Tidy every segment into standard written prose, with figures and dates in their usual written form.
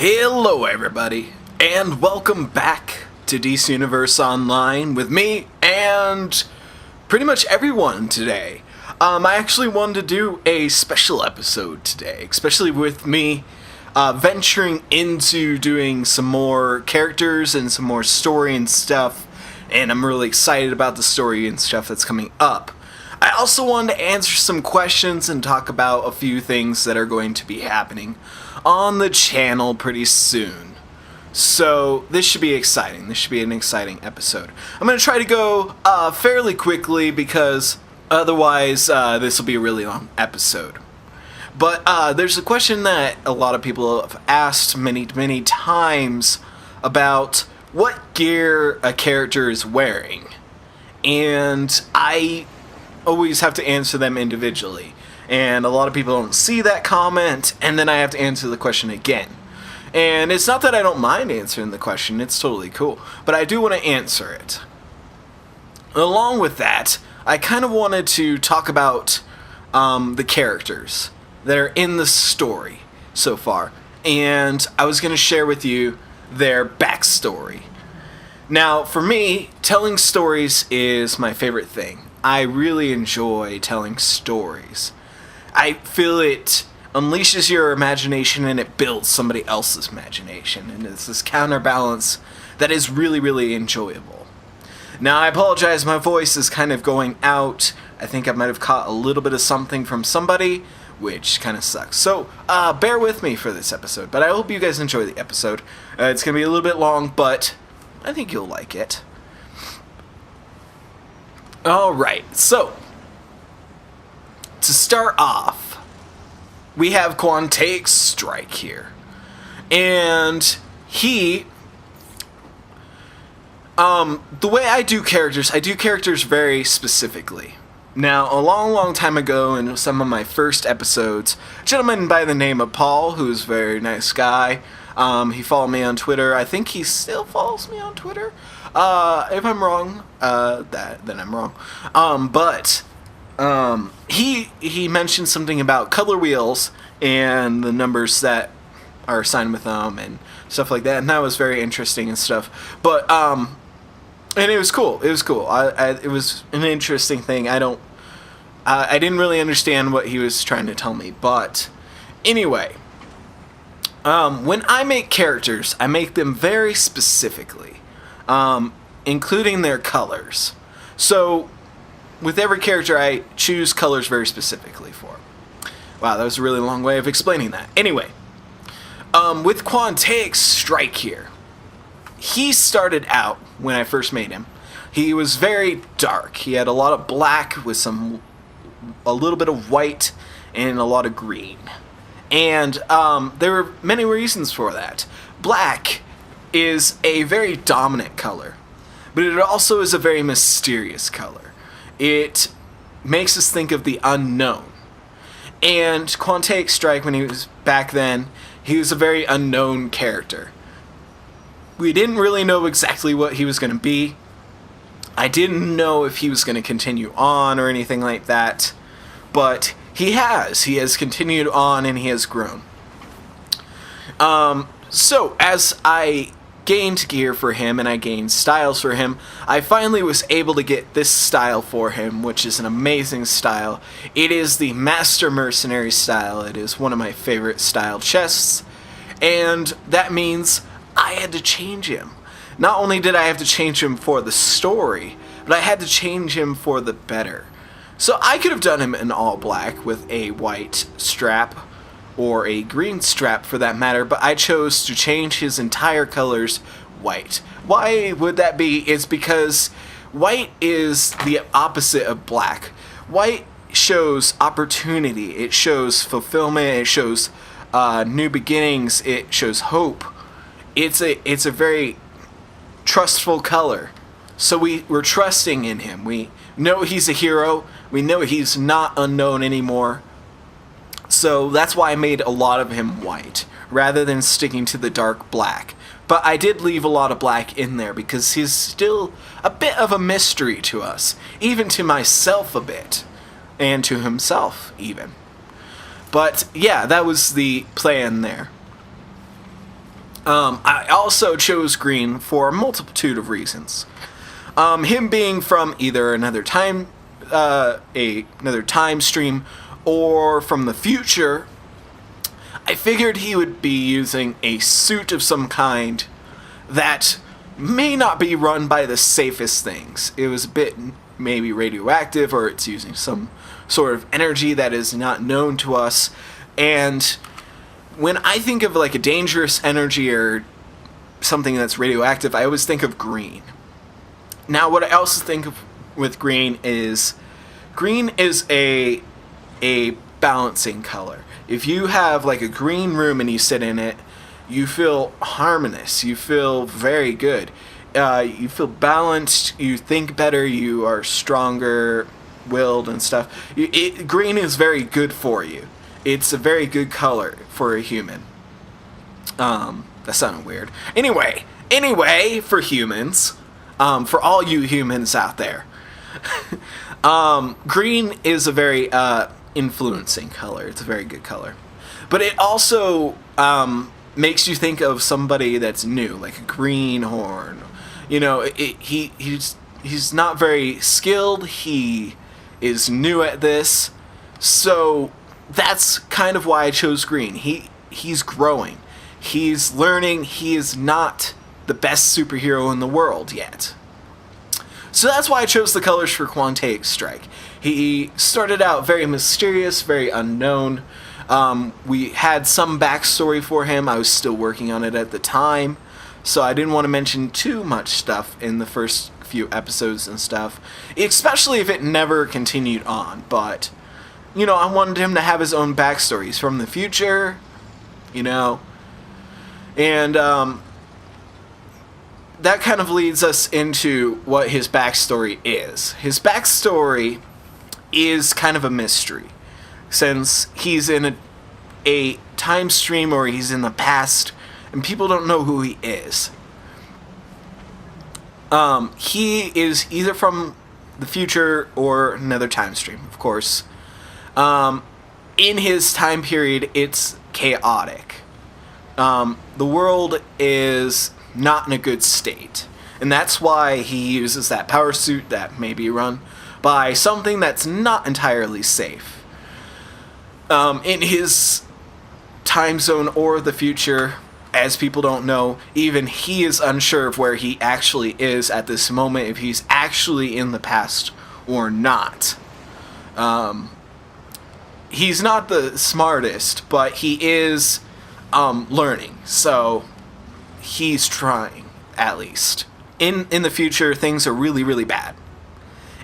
Hello everybody, and welcome back to DC Universe Online with me and pretty much everyone today. I actually wanted to do a special episode today, especially with me venturing into doing some more characters and some more story and stuff, and I'm really excited about the story and stuff that's coming up. I also wanted to answer some questions and talk about a few things that are going to be happening on the channel pretty soon. So this should be exciting. This should be an exciting episode. I'm going to try to go fairly quickly because otherwise this will be a really long episode. But there's a question that a lot of people have asked many times about what gear a character is wearing. And I always have to answer them individually. And a lot of people don't see that comment, and then I have to answer the question again. And it's not that I don't mind answering the question, it's totally cool, but I do want to answer it. Along with that, I kind of wanted to talk about the characters that are in the story so far, and I was going to share with you their backstory. Now, for me, telling stories is my favorite thing. I really enjoy telling stories. I feel it unleashes your imagination and it builds somebody else's imagination, and it's this counterbalance that is really enjoyable. Now, I apologize, my voice is kind of going out. I think I might have caught a little bit of something from somebody, which kind of sucks. So, bear with me for this episode, but I hope you guys enjoy the episode. It's going to be a little bit long, but I think you'll like it. Alright, so to start off, we have Quantaic Strike here. And he, the way I do characters very specifically. Now, a long time ago in some of my first episodes, a gentleman by the name of Paul, who's a very nice guy, he followed me on Twitter. I think he still follows me on Twitter. If I'm wrong, then I'm wrong. He mentioned something about color wheels and the numbers that are assigned with them and stuff like that, and that was very interesting and stuff. But and it was cool. It was cool. It was an interesting thing. I didn't really understand what he was trying to tell me, but anyway, when I make characters, I make them very specifically, including their colors. So with every character, I choose colors very specifically for. Wow, that was a really long way of explaining that. Anyway, with Quantaic Strike here, he started out, when I first made him, he was very dark. He had a lot of black with a little bit of white and a lot of green. And there were many reasons for that. Black is a very dominant color, but it also is a very mysterious color. It makes us think of the unknown. And Quantaic Strike, when he was back then, he was a very unknown character. We didn't really know exactly what he was going to be. I didn't know if he was going to continue on or anything like that, but he has continued on and he has grown. So as I gained gear for him and I gained styles for him, I finally was able to get this style for him, which is an amazing style. It is the Master Mercenary style. It is one of my favorite style chests, and that means I had to change him. Not only did I have to change him for the story, but I had to change him for the better. So I could have done him in all black with a white strap, or a green strap for that matter, but I chose to change his entire colors white. Why would that be? It's because white is the opposite of black. White shows opportunity, it shows fulfillment, it shows new beginnings, it shows hope. It's a very trustful color. So we're trusting in him. We know he's a hero. We know he's not unknown anymore. So that's why I made a lot of him white, rather than sticking to the dark black. But I did leave a lot of black in there because he's still a bit of a mystery to us, even to myself a bit, and to himself even. But yeah, that was the plan there. I also chose green for a multitude of reasons. Him being from either another time stream or from the future, I figured he would be using a suit of some kind that may not be run by the safest things. It was a bit maybe radioactive, or it's using some sort of energy that is not known to us. And when I think of like a dangerous energy or something that's radioactive, I always think of green. Now, what I also think of with green is a balancing color. If you have like a green room and you sit in it, you feel harmonious. You feel very good. You feel balanced. You think better. You are stronger willed and stuff. Green is very good for you. It's a very good color for a human. That sounded weird. Anyway, for humans, for all you humans out there, green is a very influencing color. It's a very good color. But it also makes you think of somebody that's new, like a greenhorn. You know, he's not very skilled. He is new at this. So that's kind of why I chose green. He's growing. He's learning. He is not the best superhero in the world yet. So that's why I chose the colors for Quantaic Strike. He started out very mysterious, very unknown. We had some backstory for him. I was still working on it at the time, so I didn't want to mention too much stuff in the first few episodes and stuff, especially if it never continued on. But, you know, I wanted him to have his own backstory. He's from the future, you know, and that kind of leads us into what his backstory is. His backstory is kind of a mystery, since he's in a time stream or he's in the past, and people don't know who he is. He is either from the future or another time stream, of course. In his time period, it's chaotic. The world is not in a good state, and that's why he uses that power suit that may be run by something that's not entirely safe. In his time zone or the future, as people don't know, even he is unsure of where he actually is at this moment, if he's actually in the past or not. He's not the smartest, but he is learning, so he's trying, at least. In the future, things are really, really bad.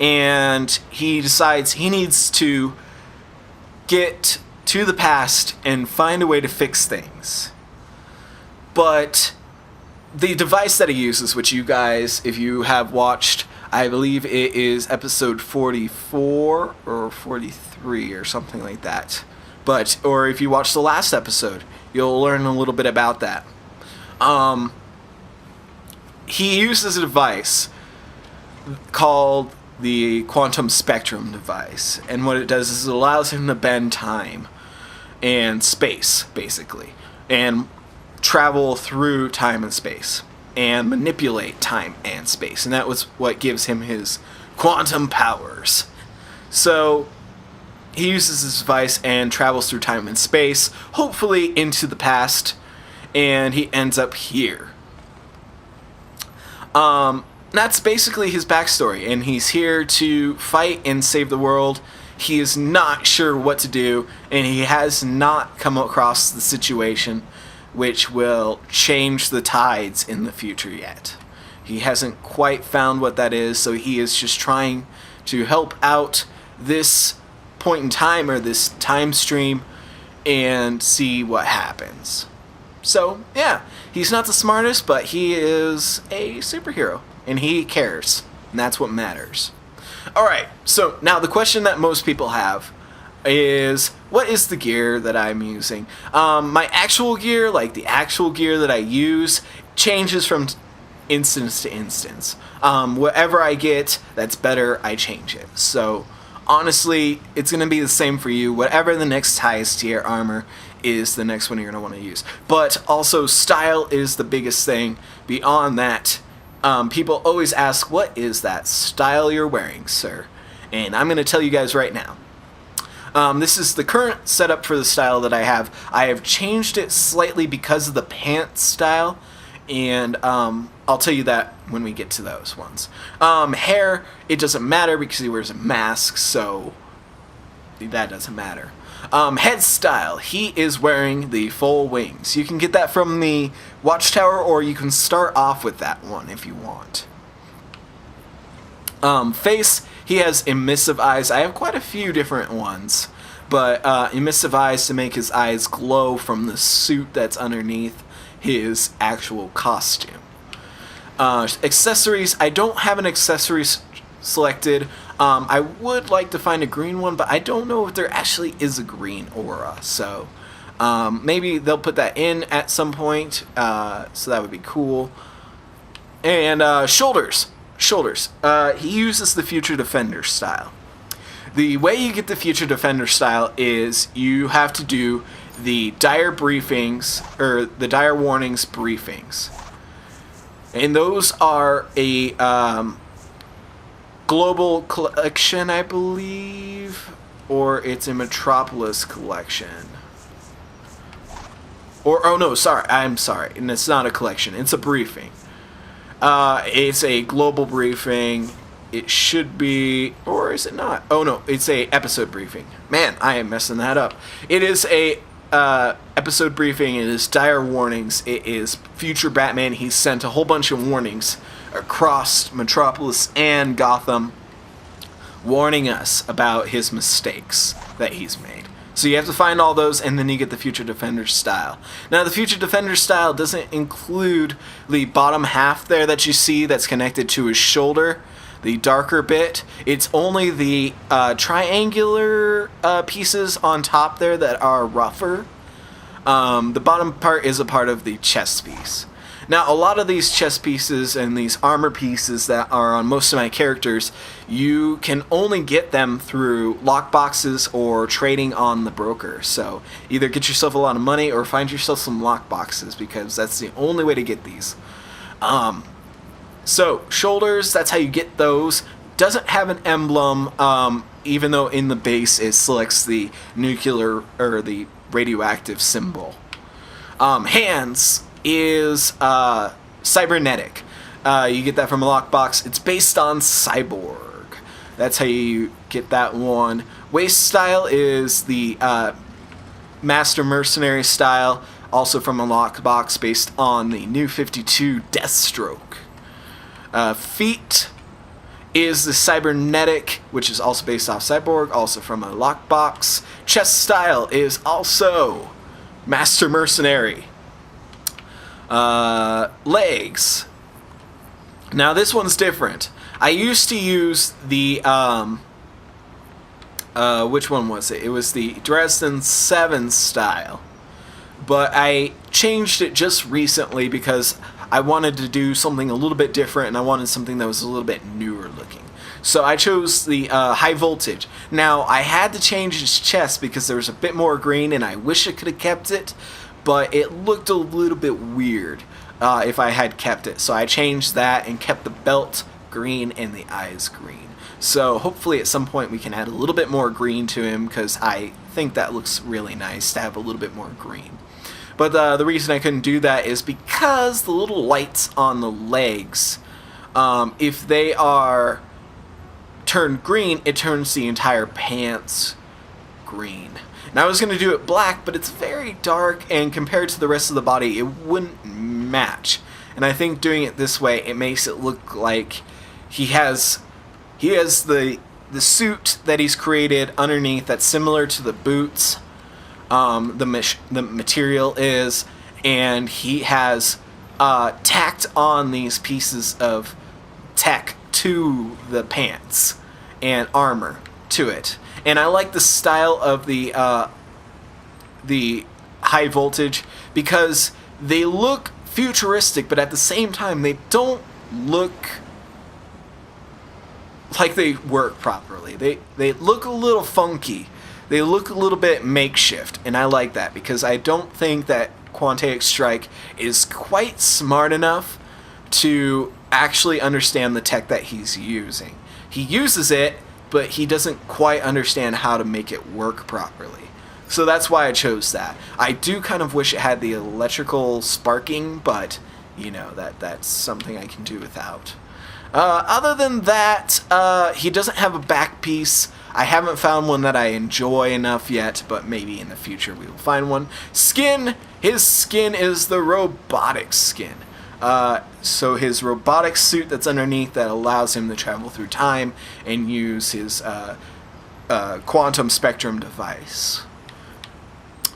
And he decides he needs to get to the past and find a way to fix things. But the device that he uses, which you guys, if you have watched, I believe it is episode 44 or 43 or something like that. Or if you watch the last episode, you'll learn a little bit about that. He uses a device called the quantum spectrum device, and what it does is it allows him to bend time and space, basically, and travel through time and space, and manipulate time and space, and that was what gives him his quantum powers. So he uses this device and travels through time and space, hopefully into the past, and he ends up here. That's basically his backstory, and he's here to fight and save the world. He is not sure what to do, and he has not come across the situation which will change the tides in the future yet. He hasn't quite found what that is, so he is just trying to help out this point in time, or this time stream, and see what happens. So, yeah, he's not the smartest, but he is a superhero, and he cares, and that's what matters. Alright, so now the question that most people have is, what is the gear that I'm using? My actual gear, like the actual gear that I use, changes from instance to instance. Whatever I get that's better, I change it. So honestly, it's going to be the same for you. Whatever the next highest tier armor is the next one you're going to want to use. But also, style is the biggest thing. Beyond that, people always ask, what is that style you're wearing, sir? And I'm going to tell you guys right now. This is the current setup for the style that I have. I have changed it slightly because of the pants style, and I'll tell you that when we get to those ones. Hair, it doesn't matter because he wears a mask, so that doesn't matter. Head style, he is wearing the full wings. You can get that from the Watchtower, or you can start off with that one if you want. Face, he has emissive eyes. I have quite a few different ones, but emissive eyes to make his eyes glow from the suit that's underneath his actual costume. Accessories, I don't have an accessory selected. I would like to find a green one, but I don't know if there actually is a green aura, so maybe they'll put that in at some point, so that would be cool. And shoulders. He uses the Future Defender style. The way you get the Future Defender style is you have to do the dire briefings, or the dire warnings briefings. And those are a global collection, I believe, or it's a Metropolis collection. Or, oh no, I'm sorry, and it's not a collection, it's a briefing. It's a global briefing. It should be, or is it not? Oh no, it's a episode briefing. Man, I am messing that up. It is a episode briefing. It is dire warnings. It is future Batman. He sent a whole bunch of warnings across Metropolis and Gotham, warning us about his mistakes that he's made. So you have to find all those, and then you get the Future Defender style. Now, the Future Defender style doesn't include the bottom half there that you see that's connected to his shoulder, the darker bit. It's only the triangular pieces on top there that are rougher. The bottom part is a part of the chest piece. Now, a lot of these chest pieces and these armor pieces that are on most of my characters, you can only get them through lockboxes or trading on the broker. So either get yourself a lot of money or find yourself some lockboxes, because that's the only way to get these. So shoulders, that's how you get those. Doesn't have an emblem, even though in the base it selects the nuclear or the radioactive symbol. Hands is cybernetic. You get that from a lockbox. It's based on cyborg. That's how you get that one. Waist style is the Master Mercenary style, also from a lockbox based on the New 52 Deathstroke. Feet is the cybernetic, which is also based off cyborg, also from a lockbox. Chest style is also Master Mercenary. Legs. Now this one's different. I used to use the which one was it? It was the Dresden 7 style, but I changed it just recently because I wanted to do something a little bit different, and I wanted something that was a little bit newer looking. So I chose the high voltage. Now, I had to change his chest because there was a bit more green, and I wish I could have kept it, but it looked a little bit weird if I had kept it. So I changed that and kept the belt green and the eyes green. So hopefully at some point we can add a little bit more green to him, because I think that looks really nice to have a little bit more green. But the reason I couldn't do that is because the little lights on the legs, if they are turned green, it turns the entire pants green. Now I was going to do it black, but it's very dark, and compared to the rest of the body, it wouldn't match. And I think doing it this way, it makes it look like he has the suit that he's created underneath that's similar to the boots. The material is, and he has tacked on these pieces of tech to the pants and armor to it. And I like the style of the high voltage because they look futuristic, but at the same time they don't look like they work properly. They look a little funky. they look a little bit makeshift, and I like that because I don't think that Quantaic Strike is quite smart enough to actually understand the tech that he's using. He uses it, but he doesn't quite understand how to make it work properly. So that's why I chose that. I do kind of wish it had the electrical sparking, but you know, that's something I can do without. Other than that, he doesn't have a back piece. I haven't found one that I enjoy enough yet, but maybe in the future we will find one. Skin. His skin is the robotic skin. So his robotic suit that's underneath that allows him to travel through time and use his quantum spectrum device.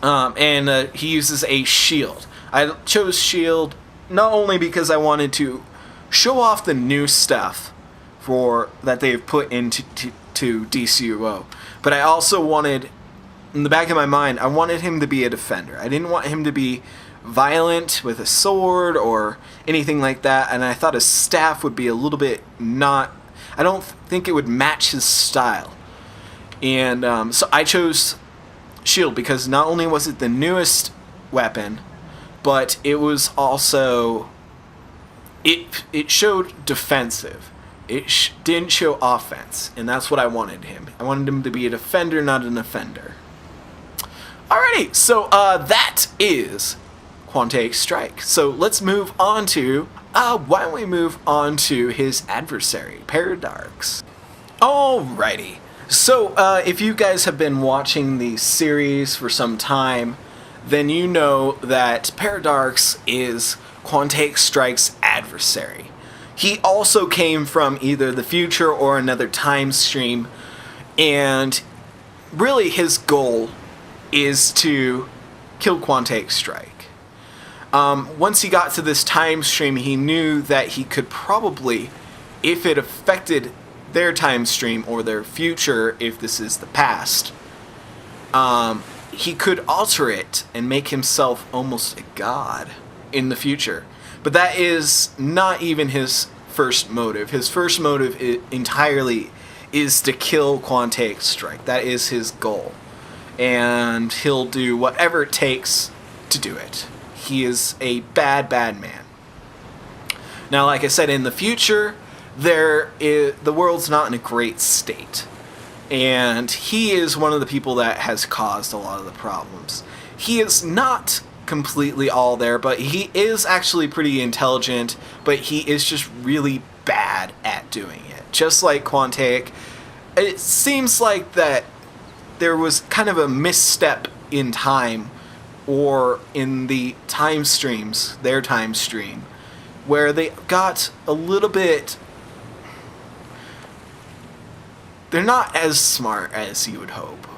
And he uses a shield. I chose shield not only because I wanted to show off the new stuff that they've put into DCUO, but I also wanted, in the back of my mind, I wanted him to be a defender. I didn't want him to be violent with a sword or anything like that, and I thought his staff would be a little bit not... I don't think it would match his style. And so I chose shield because not only was it the newest weapon, but it was also... It showed defensive. It didn't show offense, and that's what I wanted him. I wanted him to be a defender, not an offender. Alrighty, so that is Quantaic Strike. So let's move on to, why don't we move on to his adversary, Paradarx. Alrighty, so if you guys have been watching the series for some time, then you know that Paradarx is Quantaic Strike's adversary. He also came from either the future or another time stream, and really his goal is to kill Quantaic Strike. Once he got to this time stream, he knew that he could probably, if it affected their time stream or their future, if this is the past, he could alter it and make himself almost a god in the future. But that is not even his first motive. His first motive entirely is to kill Quantaic Strike. That is his goal. And he'll do whatever it takes to do it. He is a bad, bad man. Now, like I said, in the future, the world's not in a great state. And he is one of the people that has caused a lot of the problems. He is not completely all there, but he is actually pretty intelligent, but he is just really bad at doing it. Just like Quantaic, it seems like that there was kind of a misstep in time, or in the time streams, their time stream, where they got a little bit... They're not as smart as you would hope.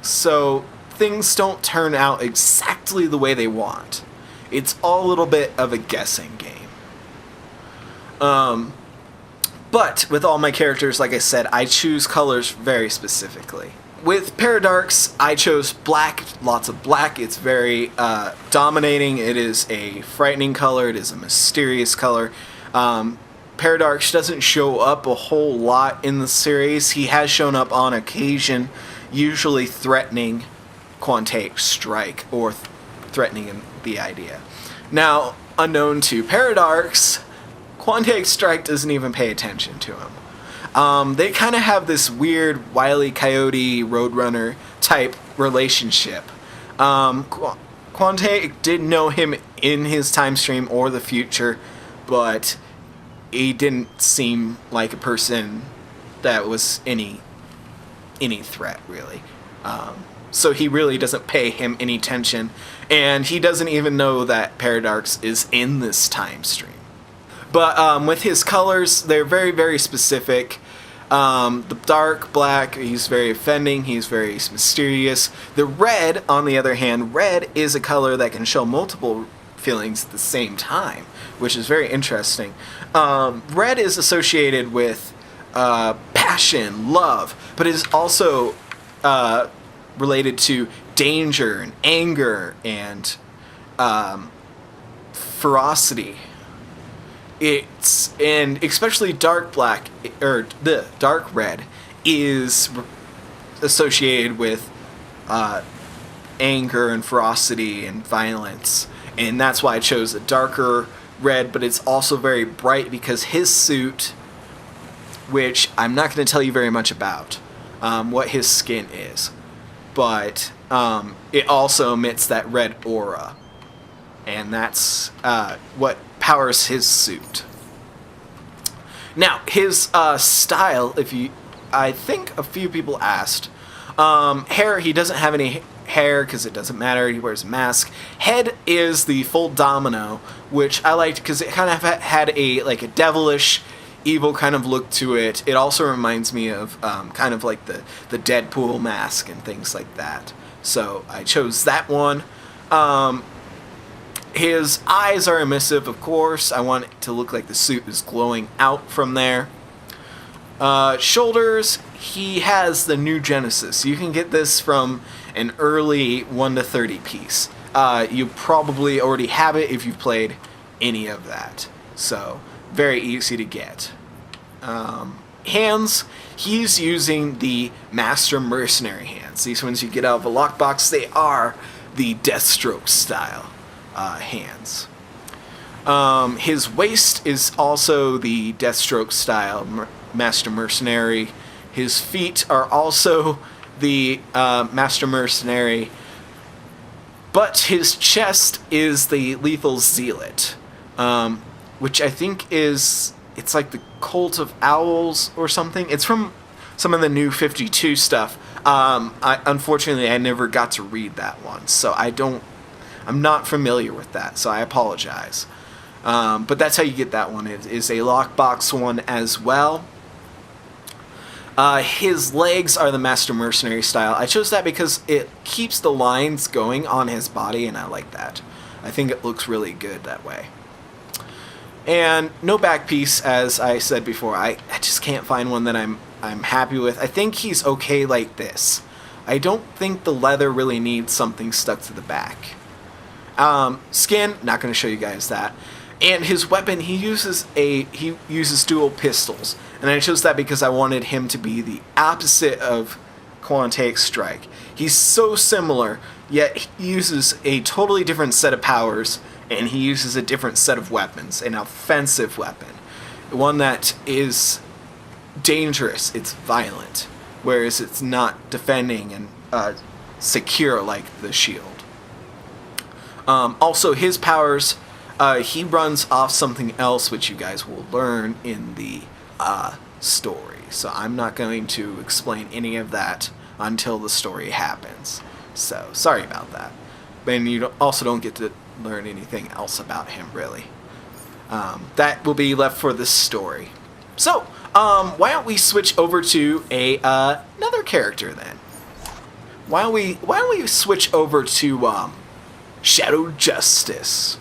So things don't turn out exactly the way they want. It's all a little bit of a guessing game. But with all my characters, like I said, I choose colors very specifically. With Paradarx, I chose black, lots of black. It's very dominating. It is a frightening color. It is a mysterious color. Paradarx doesn't show up a whole lot in the series. He has shown up on occasion, usually threatening Quantaic Strike, or threatening the idea. Now, unknown to Paradarx, Quantaic Strike doesn't even pay attention to him. They kind of have this weird Wile E. Coyote Roadrunner type relationship. Quantaic didn't know him in his time stream or the future, but he didn't seem like a person that was any threat, really. So he really doesn't pay him any attention, and he doesn't even know that Paradarx is in this time stream. But with his colors, they're very, very specific. The dark black, he's very offending, he's very mysterious. The red, on the other hand, red is a color that can show multiple feelings at the same time, which is very interesting. Red is associated with passion, love, but is also related to danger and anger and ferocity. And especially dark black, or the dark red, is associated with anger and ferocity and violence, and that's why I chose a darker red, but it's also very bright because his suit, which I'm not going to tell you very much about, what his skin is, but it also emits that red aura, and that's what powers his suit. Now, his style, I think a few people asked. Hair, he doesn't have any hair because it doesn't matter, he wears a mask. Head is the full domino, which I liked because it kind of had a devilish, evil kind of look to it. It also reminds me of kind of like the Deadpool mask and things like that. So I chose that one. His eyes are emissive, of course. I want it to look like the suit is glowing out from there. Shoulders, he has the new Genesis. You can get this from an early 1 to 30 piece. You probably already have it if you've played any of that. So, very easy to get. Hands, he's using the Master Mercenary hands. These ones you get out of a lockbox, they are the Deathstroke style hands. His waist is also the Deathstroke style Master Mercenary. His feet are also the Master Mercenary, but his chest is the Lethal Zealot, which I think it's like the Cult of Owls or something. It's from some of the new 52 stuff. Unfortunately, I never got to read that one, so I'm not familiar with that, so I apologize. But that's how you get that one. It is a lockbox one as well. His legs are the Master Mercenary style. I chose that because it keeps the lines going on his body, and I like that. I think it looks really good that way. And no back piece, as I said before. I just can't find one that I'm happy with. I think he's okay like this. I don't think the leather really needs something stuck to the back. Skin, not going to show you guys that. And his weapon, he uses dual pistols, and I chose that because I wanted him to be the opposite of Quantaic Strike. He's so similar, yet he uses a totally different set of powers, and he uses a different set of weapons, an offensive weapon, one that is dangerous. It's violent, whereas it's not defending and secure like the shield. Also, his powers. He runs off something else, which you guys will learn in the story. So I'm not going to explain any of that until the story happens. So sorry about that. And you also don't get to learn anything else about him, really. That will be left for the story. So why don't we switch over to another character then? Why don't we switch over to Shadow Justice?